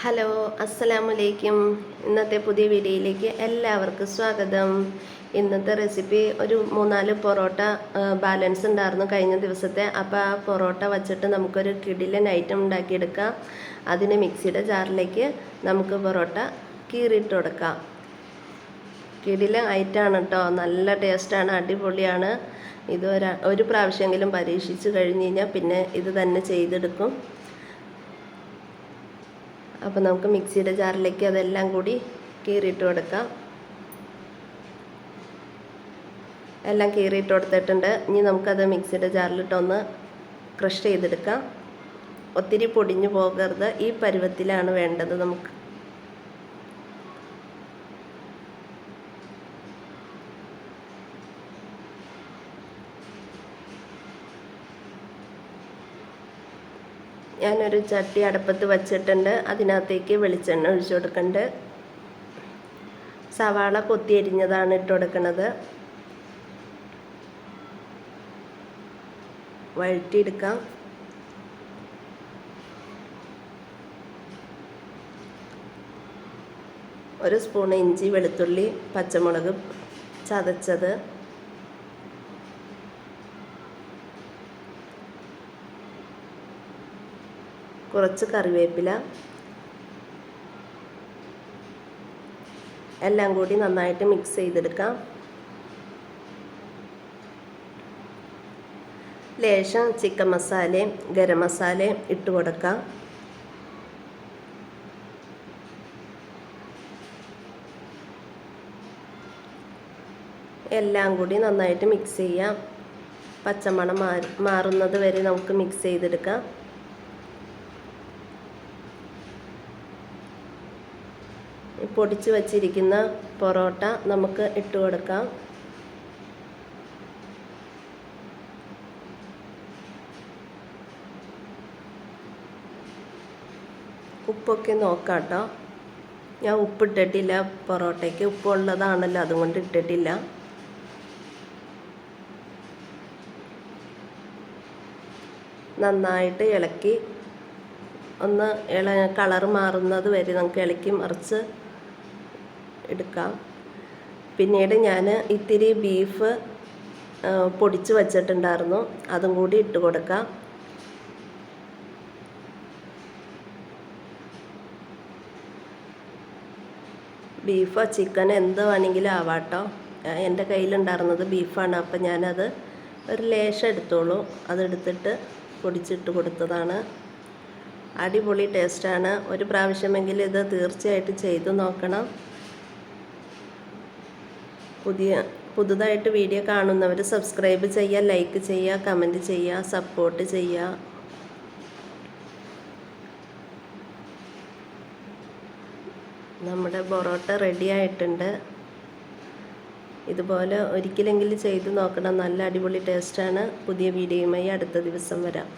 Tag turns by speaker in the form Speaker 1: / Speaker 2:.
Speaker 1: Hello, അസ്സലാമലൈക്കും. ഇന്നത്തെ പുതിയ വീഡിയോയിലേക്ക് എല്ലാവർക്കും സ്വാഗതം. ഇന്നത്തെ റെസിപ്പി ഒരു 3-4 പൊറോട്ട ബാലൻസ് ഉണ്ടായിരുന്നു കഴിഞ്ഞ ദിവസത്തെ. അപ്പോൾ ആ പൊറോട്ട വച്ചിട്ട് നമുക്കൊരു കിടിലൻ ഐറ്റം ഉണ്ടാക്കിയെടുക്കാം. അതിന് മിക്സിയുടെ ജാറിലേക്ക് നമുക്ക് പൊറോട്ട കീറിയിട്ട് കൊടുക്കാം. കിടിലൻ ഐറ്റമാണ് കേട്ടോ, നല്ല ടേസ്റ്റാണ്, അടിപൊളിയാണ്. ഇത് ഒരു പ്രാവശ്യമെങ്കിലും പരീക്ഷിച്ച് കഴിഞ്ഞ് കഴിഞ്ഞാൽ പിന്നെ ഇത് തന്നെ ചെയ്തെടുക്കും. അപ്പോൾ നമുക്ക് മിക്സിയുടെ ജാറിലേക്ക് അതെല്ലാം കൂടി കീറിയിട്ട് കൊടുക്കാം. എല്ലാം കീറിയിട്ട് കൊടുത്തിട്ടുണ്ട്. ഇനി നമുക്കത് മിക്സിയുടെ ജാറിലിട്ടൊന്ന് ക്രഷ് ചെയ്തെടുക്കാം. ഒത്തിരി പൊടിഞ്ഞു പോകരുത്, ഈ പരുവത്തിലാണ് വേണ്ടത് നമുക്ക്. ഞാനൊരു ചട്ടി അടുപ്പത്ത് വച്ചിട്ടുണ്ട്. അതിനകത്തേക്ക് വെളിച്ചെണ്ണ ഒഴിച്ചു കൊടുക്കുന്നുണ്ട്. സവാള കൊത്തി അരിഞ്ഞതാണ് ഇട്ട് കൊടുക്കുന്നത്. വഴറ്റിയെടുക്കാം. ഒരു സ്പൂൺ ഇഞ്ചി, വെളുത്തുള്ളി, പച്ചമുളക് ചതച്ചത്, കുറച്ച് കറിവേപ്പില, എല്ലാം കൂടി നന്നായിട്ട് മിക്സ് ചെയ്തെടുക്കാം. ലേശം ചിക്കൻ മസാലയും ഗരം മസാലയും ഇട്ട് കൊടുക്കാം. എല്ലാം കൂടി നന്നായിട്ട് മിക്സ് ചെയ്യാം. പച്ചമണം മാറുന്നത് വരെ നമുക്ക് മിക്സ് ചെയ്തെടുക്കാം. പൊടിച്ച് വച്ചിരിക്കുന്ന പൊറോട്ട നമുക്ക് ഇട്ട് കൊടുക്കാം. ഉപ്പൊക്കെ നോക്കാം കേട്ടോ. ഞാൻ ഉപ്പിട്ടിട്ടില്ല, പൊറോട്ടയ്ക്ക് ഉപ്പുള്ളതാണല്ലോ, അതുകൊണ്ട് ഇട്ടിട്ടില്ല. നന്നായിട്ട് ഇളക്കി ഒന്ന് കളർ മാറുന്നത് വരെ നമുക്ക് ഇളക്കി മറിച്ച് എടുക്കാം. പിന്നീട് ഞാൻ ഇത്തിരി ബീഫ് പൊടിച്ച് വച്ചിട്ടുണ്ടായിരുന്നു, അതും കൂടി ഇട്ട് കൊടുക്കാം. ബീഫോ ചിക്കൻ എന്ത് വേണമെങ്കിലും ആവാട്ടോ. എൻ്റെ കയ്യിലുണ്ടായിരുന്നത് ബീഫാണ്, അപ്പം ഞാനത് ഒരു ലേശം എടുത്തോളൂ. അതെടുത്തിട്ട് പൊടിച്ചിട്ട് കൊടുത്തതാണ്. അടിപൊളി ടേസ്റ്റാണ്. ഒരു പ്രാവശ്യമെങ്കിലും ഇത് തീർച്ചയായിട്ടും ചെയ്തു നോക്കണം. പുതുതായിട്ട് വീഡിയോ കാണുന്നവർ സബ്സ്ക്രൈബ് ചെയ്യുക, ലൈക്ക് ചെയ്യുക, കമൻറ്റ് ചെയ്യുക, സപ്പോർട്ട് ചെയ്യുക. നമ്മുടെ പൊറോട്ട റെഡി ആയിട്ടുണ്ട്. ഇതുപോലെ ഒരിക്കലെങ്കിലും ചെയ്തു നോക്കണം. നല്ല അടിപൊളി ടേസ്റ്റാണ്. പുതിയ വീഡിയോയുമായി അടുത്ത ദിവസം വരാം.